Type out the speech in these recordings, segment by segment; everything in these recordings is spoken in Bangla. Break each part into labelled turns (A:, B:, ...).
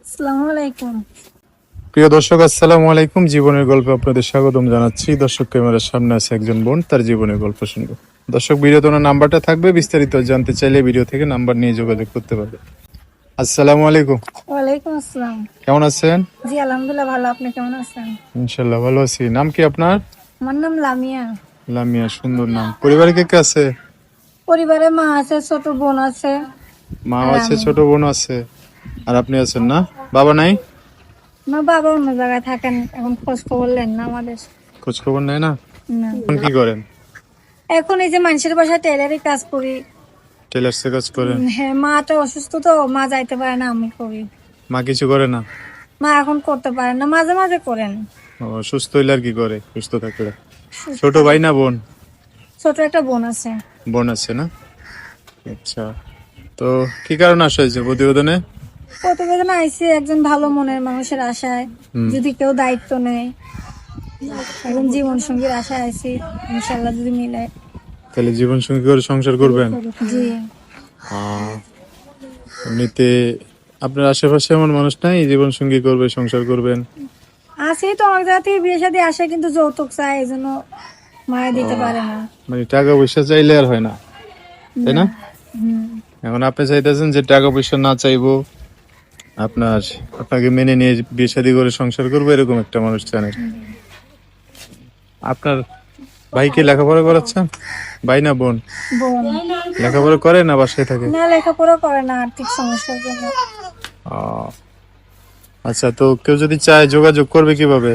A: আসসালামু আলাইকুম।
B: প্রিয় দর্শক, আসসালামু আলাইকুম। জীবনের গল্পে আপনাদের স্বাগতম জানাচ্ছি। দর্শক, ক্যামেরার সামনে আছে একজন বোন, তার জীবনের গল্প শুনবো। দর্শক, ভিডিওতে ওনার নাম্বারটা থাকবে, বিস্তারিত জানতে চাইলে ভিডিও থেকে নাম্বার নিয়ে যোগাযোগ করতে পারবে। আসসালামু আলাইকুম।
A: ওয়ালাইকুম আসসালাম।
B: কেমন আছেন?
A: জি আলহামদুলিল্লাহ ভালো, আপনি কেমন আছেন?
B: ইনশাল্লাহ ভালো আছি। নাম কি আপনার?
A: আমার নাম লামিয়া।
B: লামিয়া, সুন্দর নাম। পরিবারে কে কে আছে?
A: পরিবারে মা আছে, ছোট বোন আছে।
B: মা
A: আর
B: আছে,
A: আমি।
B: ছোট বোন আছে, আর আপনি আছেন না? বাবা নাই?
A: আমার বাবা অন্য জায়গায় থাকেন, এখন খোঁজ খবর নেন না আমাদের।
B: খোঁজ খবর নেয় না?
A: না।
B: এখন কি করেন?
A: এখন এই যে মানুষের বাসায় টেলারি কাজ করি।
B: টেলার্সে কাজ করেন?
A: হ্যাঁ, মাটা অসুস্থ তো, মা যাইতে পারে না, আমি করি।
B: মা কিছু করে না?
A: মা এখন করতে পারে না, মাঝে মাঝে করেন।
B: ও, সুস্থ হইলে আর কি করে সুস্থ থাকলে? ছোট ভাই না বোন?
A: ছোট একটা বোন আছে।
B: বোন আছে না? আচ্ছা, তো কি কারণে আসা হয়েছে প্রতিবেদনে?
A: প্রতিবেদন আইসি একজন ভালো মনের মানুষের আশায়, যদি কেউ দায়িত্ব নেয়, এখন জীবন সঙ্গীর আশায় আইসি, ইনশাল্লাহ যদি মিলে।
B: তাহলে জীবন সঙ্গী করে সংসার করবেন?
A: জি।
B: এমনিতে আপনার আশেপাশে এমন মানুষ নাই জীবন সঙ্গী করবে, সংসার করবেন?
A: আছে তো, অনেক জায়গা থেকে বিয়ে শাদী আসে, কিন্তু যৌতুক চায়, এই জন্য মায়া দিতে পারে না।
B: মানে টাকা পয়সা চাইলে আর হয় না, তাই না? এখন আপনি চাইতেছেন যে টাকা পয়সা না চাইবো, আপনাকে মেনে নিয়ে বিয়ে শাদী করে সংসার করবো, এরকম একটা মানুষ চান আর কি। আপনার ভাইকে লেখাপড়া করাচ্ছেন? ভাই না বোন?
A: বোন।
B: লেখাপড়া করে না বাসায় থাকে?
A: না, লেখাপড়া করে না, আর্থিক সমস্যার জন্য।
B: আহ, আচ্ছা, তো কেউ যদি চায় যোগাযোগ করবে কিভাবে?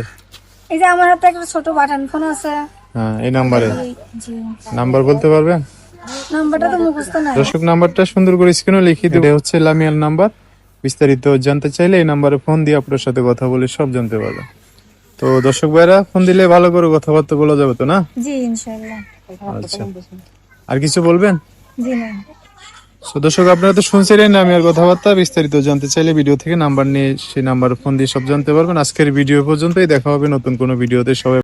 A: এই যে আমার হাতে একটা ছোট বাটন ফোন আছে।
B: হ্যাঁ, এই নাম্বারে
A: জি।
B: নাম্বার বলতে পারবেন?
A: নাম্বারটা তো মুখস্থ নাই।
B: দর্শক, নাম্বারটা সুন্দর করে স্ক্রিনে লিখে দিবে, হচ্ছে লামিয়ার নাম্বার। বিস্তারিত জানতে চাইলে এই নাম্বারে ফোন দিয়ে আপনার সাথে কথা বলে সব জানতে পারবেন। তো দর্শক ভাইরা, ফোন দিলে ভালো করে কথাবার্তা বলা যাবে তো না?
A: জি ইনশাল্লাহ।
B: আচ্ছা, আর কিছু বলবেন?
A: জি না।
B: তো দর্শক, আপনারা তো শুনছিলেন লামিয়ার কথাবার্তা। বিস্তারিত জানতে চাইলে ভিডিও থেকে নাম্বার নিয়ে সেই নাম্বারে ফোন দিয়ে সব জানতে পারবেন। আজকের ভিডিও পর্যন্তই, দেখা হবে নতুন কোনো ভিডিওতে। সবাই